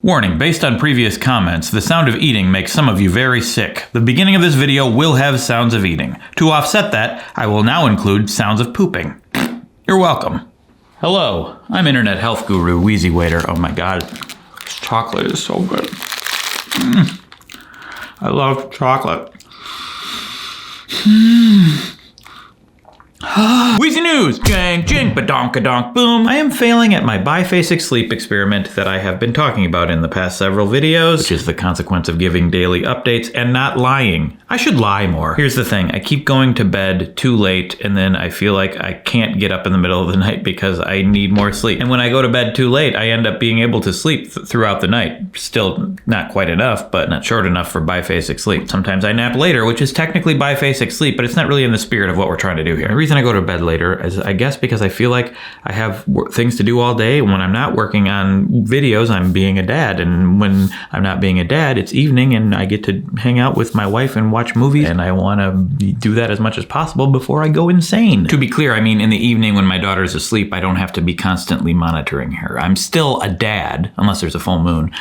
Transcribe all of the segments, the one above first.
Warning, based on previous comments, the sound of eating makes some of you very sick. The beginning of this video will have sounds of eating. To offset that, I will now include sounds of pooping. You're welcome. Hello, I'm internet health guru Wheezy Waiter. Oh my god, this chocolate is so good. I love chocolate. WheezyNews! Jang, jing, badonk-a-donk, boom! I am failing at my biphasic sleep experiment that I have been talking about in the past several videos, which is the consequence of giving daily updates and not lying. I should lie more. Here's the thing, I keep going to bed too late and then I feel like I can't get up in the middle of the night because I need more sleep. And when I go to bed too late, I end up being able to sleep throughout the night. Still not quite enough, but not short enough for biphasic sleep. Sometimes I nap later, which is technically biphasic sleep, but it's not really in the spirit of what we're trying to do here. The reason I go to bed later is, I guess, because I feel like I have things to do all day. When I'm not working on videos, I'm being a dad. And when I'm not being a dad, it's evening and I get to hang out with my wife and watch movies. And I want to do that as much as possible before I go insane. To be clear, I mean, in the evening when my daughter's asleep, I don't have to be constantly monitoring her. I'm still a dad, unless there's a full moon.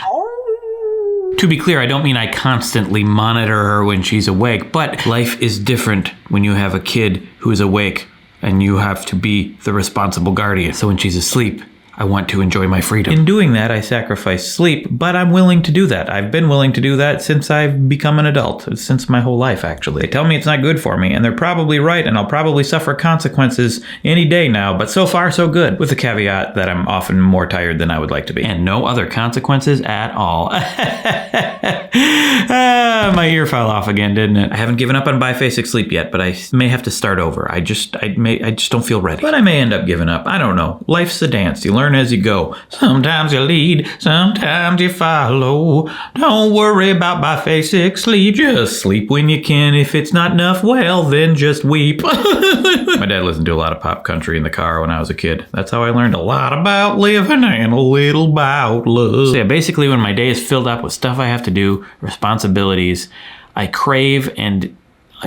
To be clear, I don't mean I constantly monitor her when she's awake, but life is different when you have a kid who is awake and you have to be the responsible guardian. So when she's asleep, I want to enjoy my freedom. In doing that, I sacrifice sleep, but I'm willing to do that. I've been willing to do that since I've become an adult, since my whole life, actually. They tell me it's not good for me, and they're probably right, and I'll probably suffer consequences any day now, but so far, so good. With the caveat that I'm often more tired than I would like to be. And no other consequences at all. My ear fell off again, didn't it? I haven't given up on biphasic sleep yet, but I may have to start over. I just don't feel ready. But I may end up giving up. I don't know. Life's a dance. You learn as you go. Sometimes you lead, sometimes you follow. Don't worry about biphasic sleep. Just sleep when you can. If it's not enough, well, then just weep. My dad listened to a lot of pop country in the car when I was a kid. That's how I learned a lot about living and a little about love. So yeah, basically when my day is filled up with stuff I have to do, responsibilities, I crave and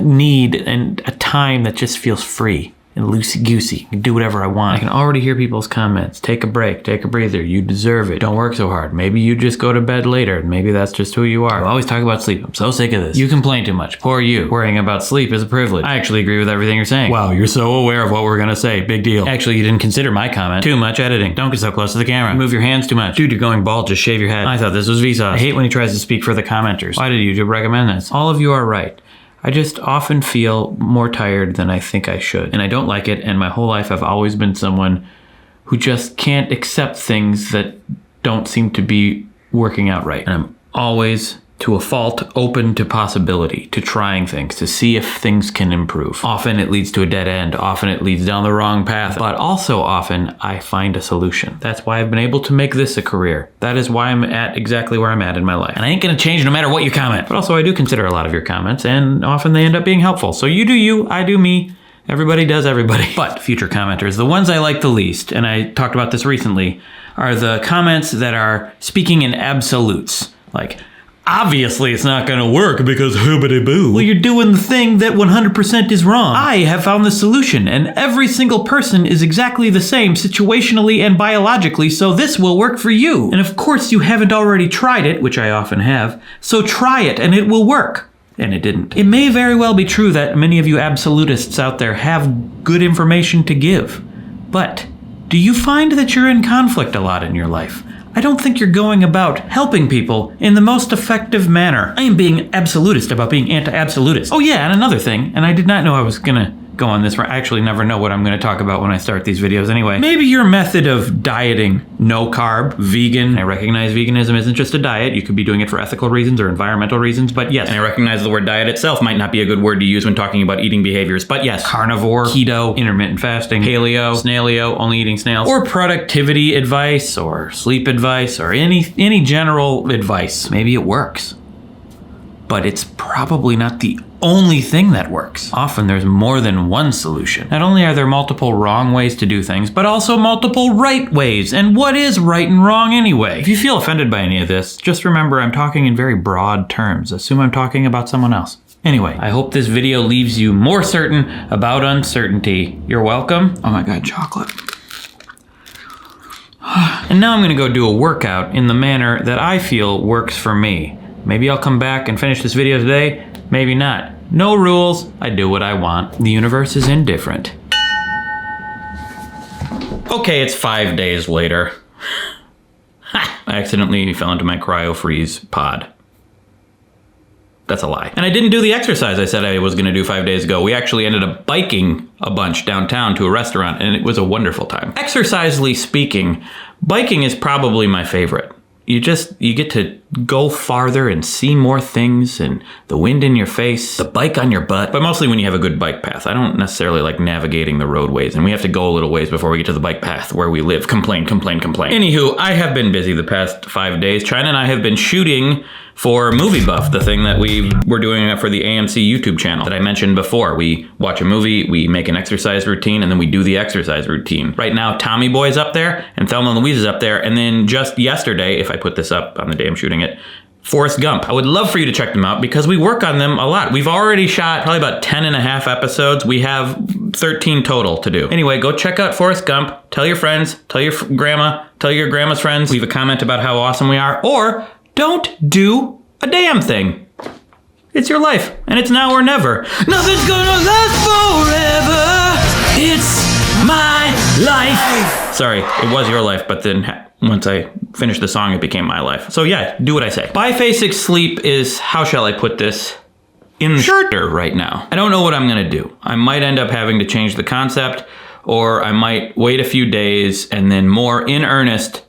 need a time that just feels free and loosey-goosey. I can do whatever I want. I can already hear people's comments. Take a break. Take a breather. You deserve it. Don't work so hard. Maybe you just go to bed later. Maybe that's just who you are. I always talk about sleep. I'm so sick of this. You complain too much. Poor you. Worrying about sleep is a privilege. I actually agree with everything you're saying. Wow, you're so aware of what we're gonna say. Big deal. Actually, you didn't consider my comment. Too much editing. Don't get so close to the camera. Move your hands too much. Dude, you're going bald. Just shave your head. I thought this was Vsauce. I hate when he tries to speak for the commenters. Why did YouTube recommend this? All of you are right. I just often feel more tired than I think I should. And I don't like it, and my whole life I've always been someone who just can't accept things that don't seem to be working out right. And I'm always, to a fault, open to possibility, to trying things, to see if things can improve. Often it leads to a dead end. Often it leads down the wrong path. But also often I find a solution. That's why I've been able to make this a career. That is why I'm at exactly where I'm at in my life. And I ain't gonna change no matter what you comment. But also I do consider a lot of your comments, and often they end up being helpful. So you do you, I do me. Everybody does everybody. But future commenters, the ones I like the least, and I talked about this recently, are the comments that are speaking in absolutes. Like, obviously it's not gonna work because hoobity-boo. Well, you're doing the thing that 100% is wrong. I have found the solution, and every single person is exactly the same situationally and biologically, so this will work for you. And of course you haven't already tried it, which I often have, so try it and it will work. And it didn't. It may very well be true that many of you absolutists out there have good information to give, but do you find that you're in conflict a lot in your life? I don't think you're going about helping people in the most effective manner. I am being absolutist about being anti-absolutist. Oh yeah, and another thing, and I did not know I was gonna go on this. I actually never know what I'm gonna talk about when I start these videos anyway. Maybe your method of dieting, no carb, vegan. I recognize veganism isn't just a diet. You could be doing it for ethical reasons or environmental reasons, but yes. And I recognize the word diet itself might not be a good word to use when talking about eating behaviors, but yes. Carnivore, keto, intermittent fasting, paleo, snaileo, only eating snails, or productivity advice, or sleep advice, or any general advice. Maybe it works, but it's probably not the only thing that works. Often there's more than one solution. Not only are there multiple wrong ways to do things, but also multiple right ways. And what is right and wrong anyway? If you feel offended by any of this, just remember I'm talking in very broad terms. Assume I'm talking about someone else. Anyway, I hope this video leaves you more certain about uncertainty. You're welcome. Oh my god, chocolate. And now I'm gonna go do a workout in the manner that I feel works for me. Maybe I'll come back and finish this video today, maybe not. No rules, I do what I want. The universe is indifferent. Okay, it's 5 days later. Ha! I accidentally fell into my cryo-freeze pod. That's a lie. And I didn't do the exercise I said I was gonna do 5 days ago. We actually ended up biking a bunch downtown to a restaurant, and it was a wonderful time. Exercisely speaking, biking is probably my favorite. You get to go farther and see more things, and the wind in your face, the bike on your butt, but mostly when you have a good bike path. I don't necessarily like navigating the roadways, and we have to go a little ways before we get to the bike path where we live. Complain. Anywho, I have been busy the past 5 days. China and I have been shooting for Movie Buff, the thing that we were doing for the AMC YouTube channel that I mentioned before. We watch a movie, we make an exercise routine, and then we do the exercise routine. Right now, Tommy Boy's up there, and Thelma and Louise is up there, and then just yesterday, if I put this up on the day I'm shooting it, Forrest Gump. I would love for you to check them out because we work on them a lot. We've already shot probably about 10 and a half episodes. We have 13 total to do. Anyway, go check out Forrest Gump. Tell your friends, tell your grandma, tell your grandma's friends, leave a comment about how awesome we are, or don't do a damn thing. It's your life, and it's now or never. Nothing's gonna last forever. It's my life. Sorry, it was your life, but then once I finished the song, it became my life. So yeah, do what I say. Biphasic sleep is, how shall I put this, in shorter right now. I don't know what I'm gonna do. I might end up having to change the concept, or I might wait a few days and then more in earnest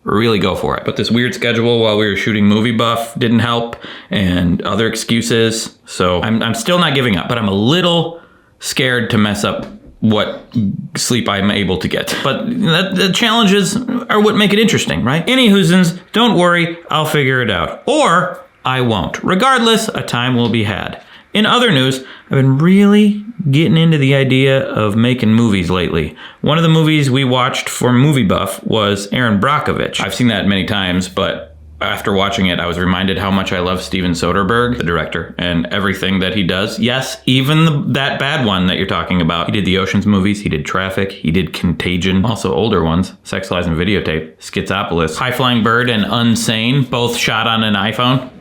really go for it. But this weird schedule while we were shooting Movie Buff didn't help, and other excuses. So I'm still not giving up, but I'm a little scared to mess up what sleep I'm able to get. But the challenges are what make it interesting, right? Anywhoozins, don't worry, I'll figure it out. Or I won't. Regardless, a time will be had. In other news, I've been really getting into the idea of making movies lately. One of the movies we watched for Movie Buff was Aaron Brockovich. I've seen that many times, but after watching it, I was reminded how much I love Steven Soderbergh, the director, and everything that he does. Yes, even that bad one that you're talking about. He did the Ocean's movies, he did Traffic, he did Contagion, also older ones, Sex, Lies, and Videotape, Schizopolis, High Flying Bird, and Unsane, both shot on an iPhone.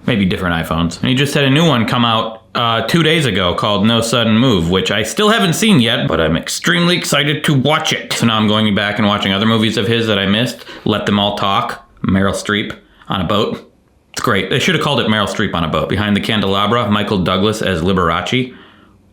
Maybe different iPhones. And he just had a new one come out 2 days ago called No Sudden Move, which I still haven't seen yet, but I'm extremely excited to watch it. So now I'm going back and watching other movies of his that I missed. Let Them All Talk, Meryl Streep on a boat. It's great. They should have called it Meryl Streep on a boat. Behind the Candelabra, Michael Douglas as Liberace.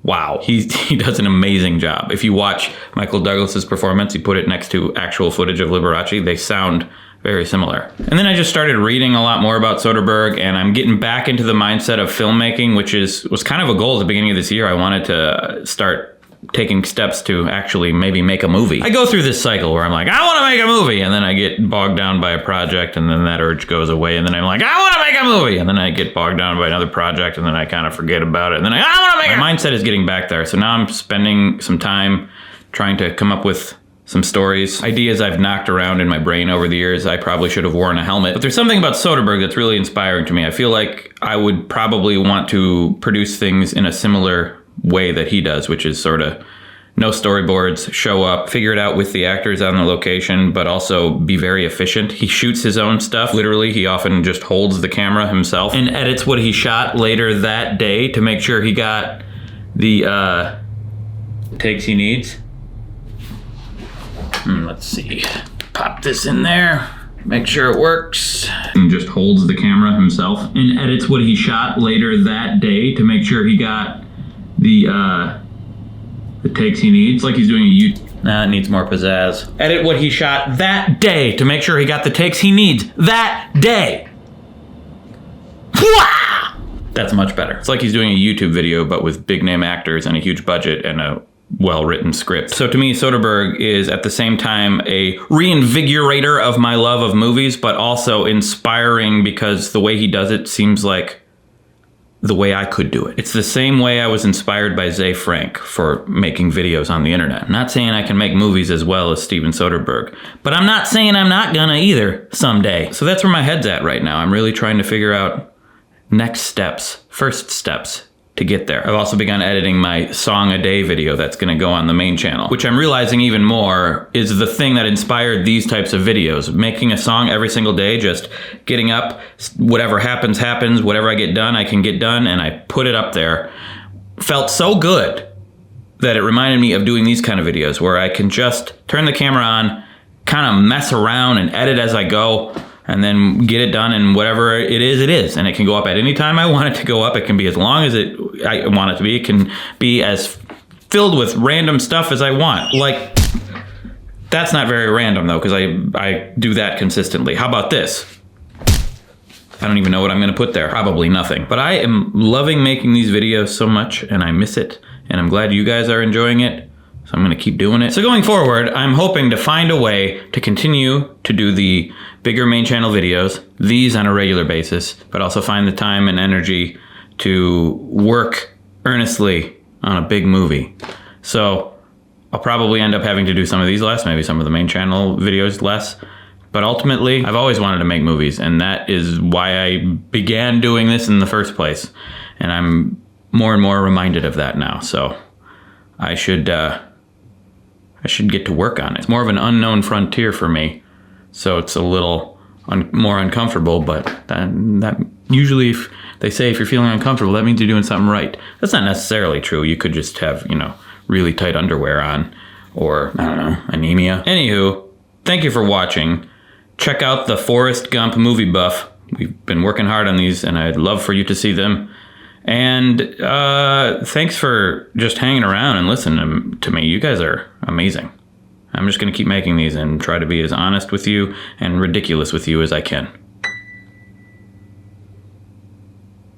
Wow, he does an amazing job. If you watch Michael Douglas's performance, you put it next to actual footage of Liberace, they sound very similar. And then I just started reading a lot more about Soderbergh, and I'm getting back into the mindset of filmmaking, which was kind of a goal at the beginning of this year. I wanted to start taking steps to actually maybe make a movie. I go through this cycle where I'm like, I want to make a movie, and then I get bogged down by a project, and then that urge goes away, and then I'm like, I want to make a movie, and then I get bogged down by another project, and then I kind of forget about it, and then I want to make it. My mindset is getting back there, so now I'm spending some time trying to come up with some stories, ideas I've knocked around in my brain over the years. I probably should have worn a helmet. But there's something about Soderbergh that's really inspiring to me. I feel like I would probably want to produce things in a similar way that he does, which is sort of no storyboards, show up, figure it out with the actors on the location, but also be very efficient. He shoots his own stuff. Literally, he often just holds the camera himself and edits what he shot later that day to make sure he got the takes he needs. Let's see. Pop this in there. Make sure it works. And just holds the camera himself and edits what he shot later that day to make sure he got the takes he needs. It's like he's doing a Nah, it needs more pizzazz. Edit what he shot that day to make sure he got the takes he needs that day. That's much better. It's like he's doing a YouTube video, but with big name actors and a huge budget and a well-written script. So to me, Soderbergh is at the same time a reinvigorator of my love of movies, but also inspiring because the way he does it seems like the way I could do it. It's the same way I was inspired by Ze Frank for making videos on the internet. I'm not saying I can make movies as well as Steven Soderbergh, but I'm not saying I'm not gonna either someday. So that's where my head's at right now. I'm really trying to figure out next steps, first steps, to get there. I've also begun editing my song a day video that's going to go on the main channel, which I'm realizing even more is the thing that inspired these types of videos. Making a song every single day, just getting up, whatever happens, happens, whatever I get done, I can get done, and I put it up there. Felt so good that it reminded me of doing these kind of videos where I can just turn the camera on, kind of mess around and edit as I go, and then get it done, and whatever it is. And it can go up at any time I want it to go up. It can be as long as I want it to be. It can be as filled with random stuff as I want. Like, that's not very random though, because I do that consistently. How about this? I don't even know what I'm going to put there. Probably nothing. But I am loving making these videos so much, and I miss it. And I'm glad you guys are enjoying it. So I'm going to keep doing it. So going forward, I'm hoping to find a way to continue to do the bigger main channel videos, these on a regular basis, but also find the time and energy to work earnestly on a big movie. So I'll probably end up having to do some of these less, maybe some of the main channel videos less. But ultimately, I've always wanted to make movies, and that is why I began doing this in the first place. And I'm more and more reminded of that now. So I should get to work on it. It's more of an unknown frontier for me, so it's a little more uncomfortable, but that usually, if they say if you're feeling uncomfortable, that means you're doing something right. That's not necessarily true. You could just have, really tight underwear on, or, I don't know, anemia. Anywho, thank you for watching. Check out the Forrest Gump movie buff. We've been working hard on these, and I'd love for you to see them. And thanks for just hanging around and listening to me. You guys are amazing. I'm just going to keep making these and try to be as honest with you and ridiculous with you as I can.